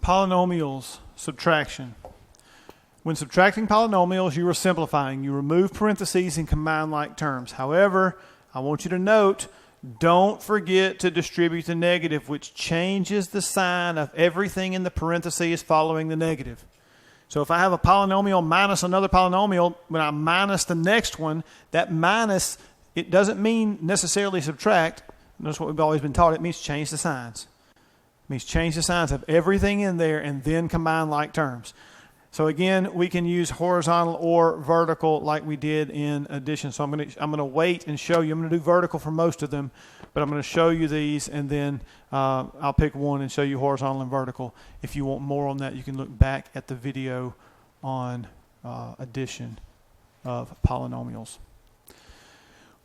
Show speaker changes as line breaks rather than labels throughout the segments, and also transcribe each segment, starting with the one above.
Polynomials subtraction. When subtracting polynomials, you are simplifying. You remove parentheses and combine like terms. However, I want you to note, don't forget to distribute the negative, which changes the sign of everything in the parentheses following the negative. So if I have a polynomial minus another polynomial, when I minus the next one, that minus, it doesn't mean necessarily subtract. That's what we've always been taught. It means change the signs. It means change the signs of everything in there and then combine like terms. So again, we can use horizontal or vertical like we did in addition. So I'm going to wait and show you. I'm going to do vertical for most of them, but I'm going to show you these, and then I'll pick one and show you horizontal and vertical. If you want more on that, you can look back at the video on addition of polynomials.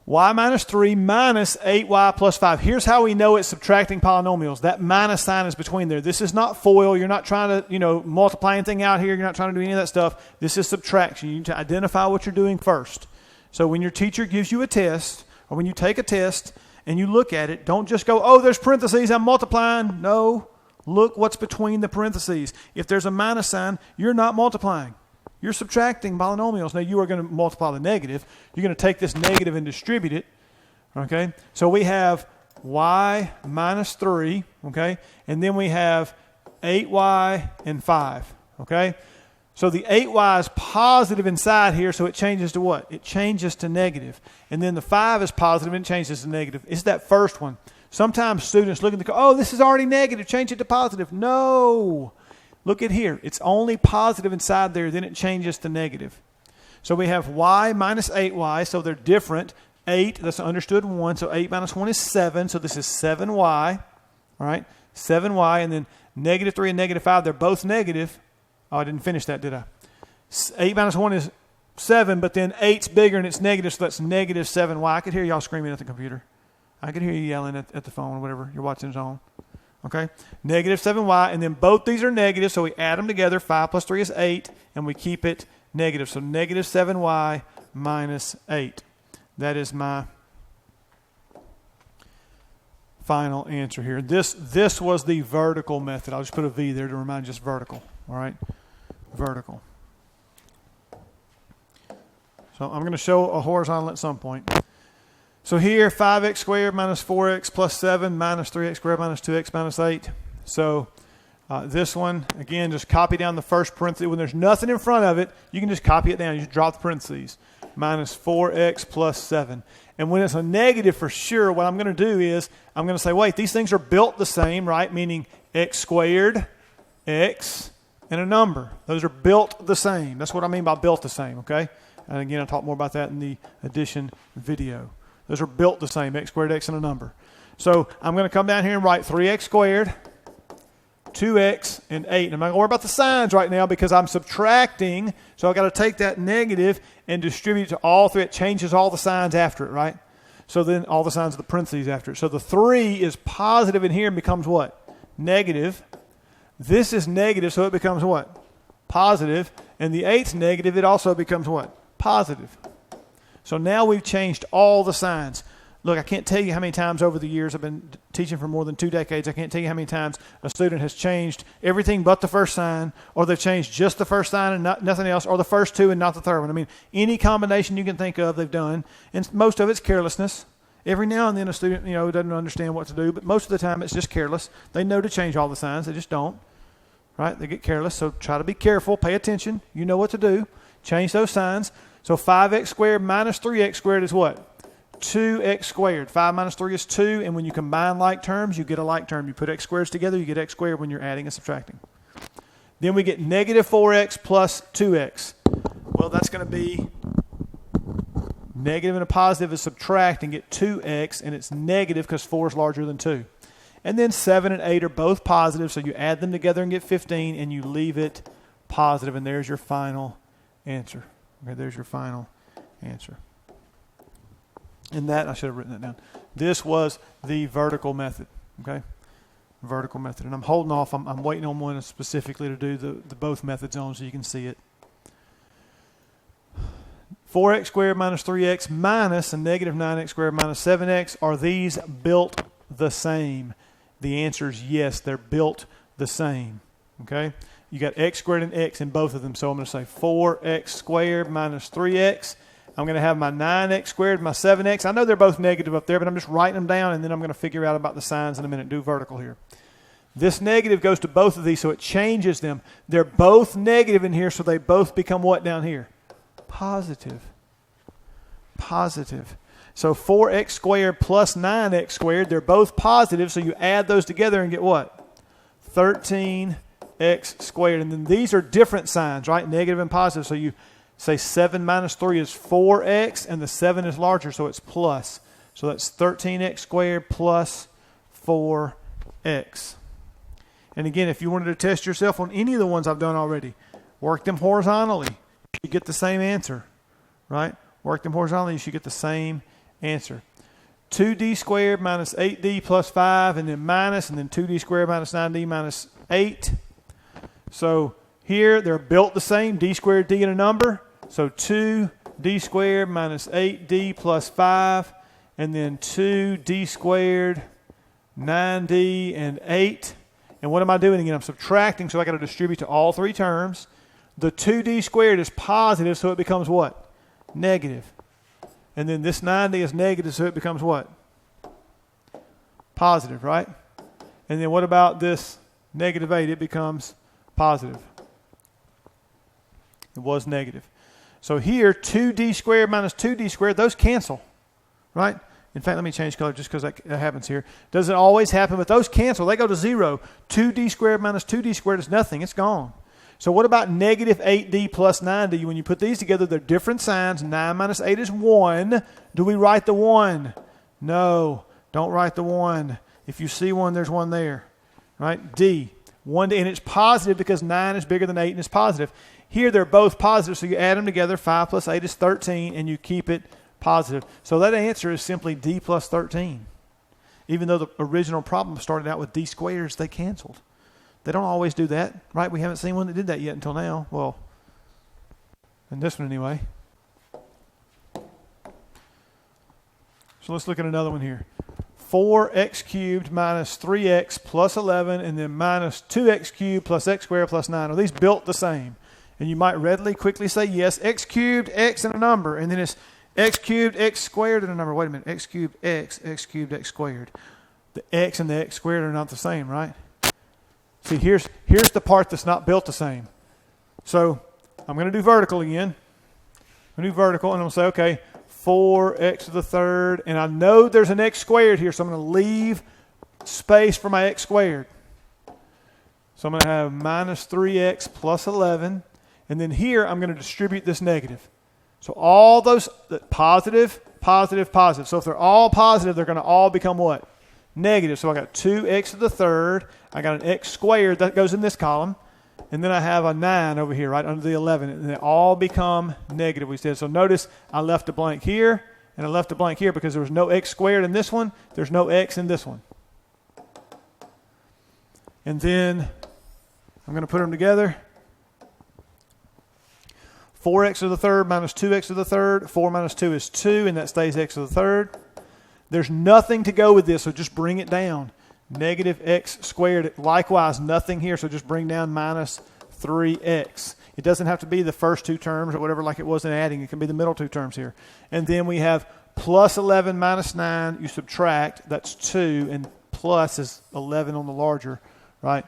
Y minus 3 minus 8y plus 5. Here's how we know it's subtracting polynomials. That minus sign is between there. This is not FOIL. You're not trying to, multiply anything out here. You're not trying to do any of that stuff. This is subtraction. You need to identify what you're doing first. So when your teacher gives you a test, or when you take a test and you look at it, don't just go, oh, there's parentheses, I'm multiplying. No, look what's between the parentheses. If there's a minus sign, you're not multiplying. You're subtracting polynomials. Now you are going to multiply the negative. You're going to take this negative and distribute it. Okay? So we have y minus 3. Okay? And then we have 8y and 5. Okay? So the 8y is positive inside here, so it changes to what? It changes to negative. And then the 5 is positive and it changes to negative. It's that first one. Sometimes students look at oh, this is already negative. Change it to positive. No. Look at here. It's only positive inside there, then it changes to negative. So we have y minus 8y, so they're different. 8, that's understood 1, so 8 minus 1 is 7, so this is 7y. All right, 7y, and then negative 3 and negative 5, they're both negative. Oh, I didn't finish that, did I? 8 minus 1 is 7, but then 8's bigger and it's negative, so that's negative 7y. I could hear y'all screaming at the computer. I could hear you yelling at the phone or whatever you're watching it on. Okay, negative 7y, and then both these are negative, so we add them together. 5 plus 3 is 8, and we keep it negative. So negative 7y minus 8. That is my final answer here. This was the vertical method. I'll just put a V there to remind you it's vertical. All right, vertical. So I'm going to show a horizontal at some point. So here, 5x squared minus 4x plus 7 minus 3x squared minus 2x minus 8. So this one, again, just copy down the first parenthesis. When there's nothing in front of it, you can just copy it down. You just drop the parentheses. Minus 4x plus 7. And when it's a negative for sure, what I'm going to do is I'm going to say, wait, these things are built the same, right? Meaning x squared, x, and a number. Those are built the same. That's what I mean by built the same, okay? And again, I'll talk more about that in the addition video. Those are built the same, x squared, x, and a number. So I'm going to come down here and write 3x squared, 2x, and 8. And I'm not going to worry about the signs right now because I'm subtracting. So I've got to take that negative and distribute it to all three. It changes all the signs after it, right? So then all the signs of the parentheses after it. So the 3 is positive in here and becomes what? Negative. This is negative, so it becomes what? Positive. And the 8's negative, it also becomes what? Positive. So now we've changed all the signs. Look, I can't tell you how many times over the years, I've been teaching for more than 2 decades, I can't tell you how many times a student has changed everything but the first sign, or they've changed just the first sign and nothing else, or the first 2 and not the third one. I mean, any combination you can think of, they've done, and most of it's carelessness. Every now and then a student, doesn't understand what to do, but most of the time it's just careless. They know to change all the signs, they just don't, right? They get careless, so try to be careful, pay attention, you know what to do, change those signs. So 5x squared minus 3x squared is what? 2x squared. 5 minus 3 is 2, and when you combine like terms, you get a like term. You put x squareds together, you get x squared when you're adding and subtracting. Then we get negative 4x plus 2x. Well, that's going to be negative and a positive is subtract and get 2x, and it's negative because 4 is larger than 2. And then 7 and 8 are both positive, so you add them together and get 15, and you leave it positive, and there's your final answer. Okay, there's your final answer. And that, I should have written that down. This was the vertical method, okay? Vertical method. And I'm holding off. I'm waiting on one specifically to do the both methods on so you can see it. 4x squared minus 3x minus a negative 9x squared minus 7x. Are these built the same? The answer is yes, they're built the same. Okay? You got x squared and x in both of them. So I'm going to say 4x squared minus 3x. I'm going to have my 9x squared, my 7x. I know they're both negative up there, but I'm just writing them down, and then I'm going to figure out about the signs in a minute. Do vertical here. This negative goes to both of these, so it changes them. They're both negative in here, so they both become what down here? Positive. Positive. So 4x squared plus 9x squared, they're both positive, so you add those together and get what? 13x squared. And then these are different signs, right? Negative and positive. So you say 7 minus 3 is 4x, and the 7 is larger, so it's plus. So that's 13x squared plus 4x. And again, if you wanted to test yourself on any of the ones I've done already, work them horizontally. You get the same answer, right? Work them horizontally, you should get the same answer. 2d squared minus 8d plus 5, and then minus, and then 2d squared minus 9d minus 8. So here, they're built the same, d squared, d in a number. So 2d squared minus 8d plus 5, and then 2d squared, 9d, and 8. And what am I doing again? I'm subtracting, so I got to distribute to all three terms. The 2d squared is positive, so it becomes what? Negative. And then this 9d is negative, so it becomes what? Positive, right? And then what about this negative 8? It becomes positive. It was negative. So here, 2d squared minus 2d squared, those cancel, right? In fact, let me change color just because that happens here. Doesn't always happen, but those cancel. They go to 0. 2d squared minus 2d squared is nothing. It's gone. So what about negative 8d plus 9d? When you put these together, they're different signs. 9 minus 8 is 1. Do we write the 1? No, don't write the 1. If you see 1, there's 1 there, right? D. 1, and it's positive because 9 is bigger than 8 and it's positive. Here they're both positive, so you add them together. 5 plus 8 is 13, and you keep it positive. So that answer is simply d plus 13. Even though the original problem started out with d squares, they canceled. They don't always do that, right? We haven't seen one that did that yet until now. Well, in this one anyway. So let's look at another one here. 4x cubed minus 3x plus 11, and then minus 2x cubed plus x squared plus 9. Are these built the same? And you might readily, quickly say, yes, x cubed, x in a number, and then it's x cubed, x squared in a number. Wait a minute, x cubed, x cubed, x squared. The x and the x squared are not the same, right? See, here's the part that's not built the same. So I'm going to do vertical again. I'm going to do vertical, and I'm going to say, okay, 4x to the third, and I know there's an x squared here, so I'm going to leave space for my x squared. So I'm going to have minus 3x plus 11, and then here I'm going to distribute this negative. So all those positive, positive, positive. So if they're all positive, they're going to all become what? Negative. So I got 2x to the third. I got an x squared. That goes in this column. And then I have a 9 over here, right, under the 11. And they all become negative, we said. So notice I left a blank here, and I left a blank here because there was no x squared in this one. There's no x in this one. And then I'm going to put them together. 4x to the third minus 2x to the third. 4 minus 2 is 2, and that stays x to the third. There's nothing to go with this, so just bring it down. Negative x squared, likewise, nothing here, so just bring down minus 3x. It doesn't have to be the first two terms or whatever like it was in adding. It can be the middle two terms here. And then we have plus 11 minus 9. You subtract, that's 2, and plus is 11 on the larger, right?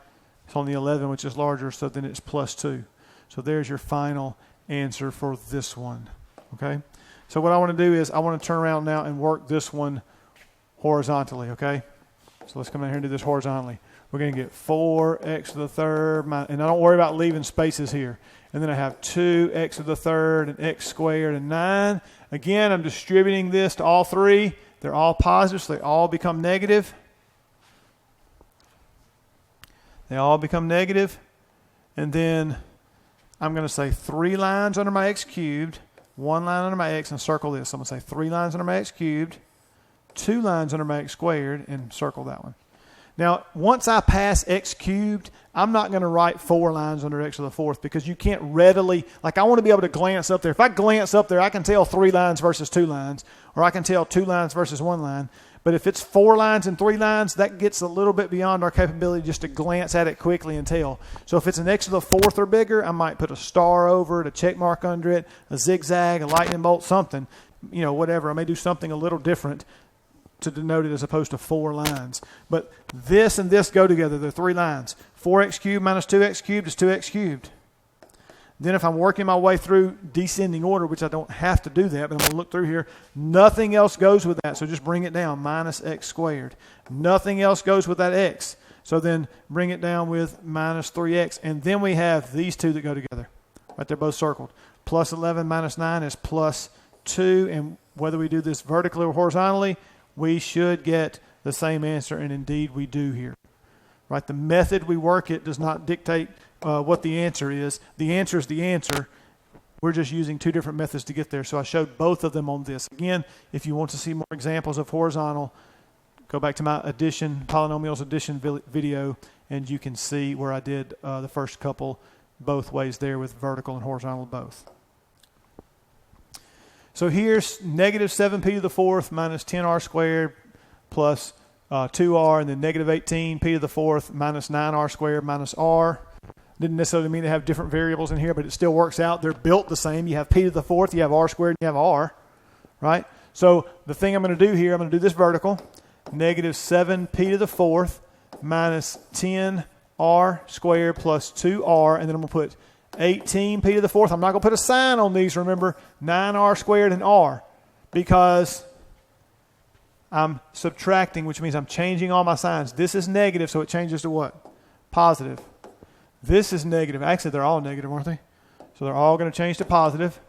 It's on the 11, which is larger, so then it's plus 2. So there's your final answer for this one, okay? So what I want to do is I want to turn around now and work this one horizontally, okay? So let's come in here and do this horizontally. We're going to get 4x to the third, and I don't worry about leaving spaces here. And then I have 2x to the third and x squared and 9. Again, I'm distributing this to all three. They're all positive, so they all become negative. They all become negative. And then I'm going to say 3 lines under my x cubed, 1 line under my x, and circle this. I'm going to say 3 lines under my x cubed, 2 lines under my x squared, and circle that one. Now, once I pass x cubed, I'm not going to write 4 lines under x to the fourth because you can't readily, like I want to be able to glance up there. If I glance up there, I can tell 3 lines versus 2 lines, or I can tell 2 lines versus 1 line. But if it's 4 lines and 3 lines, that gets a little bit beyond our capability just to glance at it quickly and tell. So if it's an x to the 4th or bigger, I might put a star over it, a check mark under it, a zigzag, a lightning bolt, something, whatever. I may do something a little different to denote it as opposed to 4 lines. But this and this go together. They're 3 lines. 4x cubed minus 2x cubed is 2x cubed. Then if I'm working my way through descending order, which I don't have to do that, but I'm going to look through here, nothing else goes with that. So just bring it down, minus x squared. Nothing else goes with that x. So then bring it down with minus 3x. And then we have these two that go together. Right, they're both circled. Plus 11 minus 9 is plus 2. And whether we do this vertically or horizontally, we should get the same answer. And indeed we do here. Right, the method we work it does not dictate what the answer is. The answer is the answer. We're just using 2 different methods to get there. So I showed both of them on this. Again, if you want to see more examples of horizontal, go back to my polynomials addition video, and you can see where I did the first couple both ways there with vertical and horizontal both. So here's negative 7p to the 4th minus 10r squared plus 2r, and then negative 18p to the 4th minus 9r squared minus r. Didn't necessarily mean to have different variables in here, but it still works out. They're built the same. You have p to the 4th, you have r squared, and you have r, right? So the thing I'm going to do here, I'm going to do this vertical. Negative 7p to the 4th minus 10r squared plus 2r, and then I'm going to put 18p to the 4th. I'm not going to put a sign on these, remember, 9r squared and r, because I'm subtracting, which means I'm changing all my signs. This is negative, so it changes to what? Positive. This is negative. Actually, they're all negative, aren't they? So they're all going to change to positive.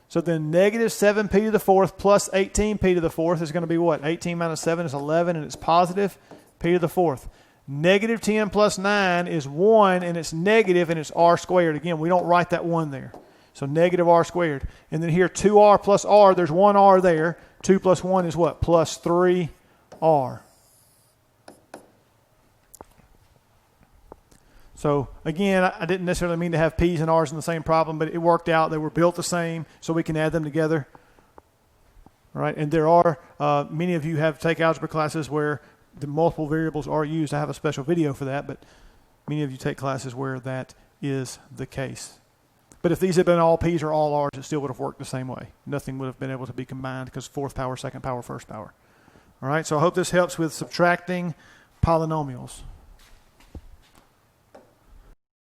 So then negative 7p to the 4th plus 18p to the 4th is going to be what? 18 minus 7 is 11, and it's positive p to the 4th. Negative 10 plus 9 is 1, and it's negative, and it's r squared. Again, we don't write that 1 there. So negative r squared. And then here, 2r plus r, there's 1r there. 2 plus 1 is what? Plus 3r. So again, I didn't necessarily mean to have p's and r's in the same problem, but it worked out. They were built the same, so we can add them together. All right, and there are, many of you have take algebra classes where the multiple variables are used. I have a special video for that, but many of you take classes where that is the case. But if these had been all p's or all r's, it still would have worked the same way. Nothing would have been able to be combined because 4th power, 2nd power, 1st power. All right, so I hope this helps with subtracting polynomials.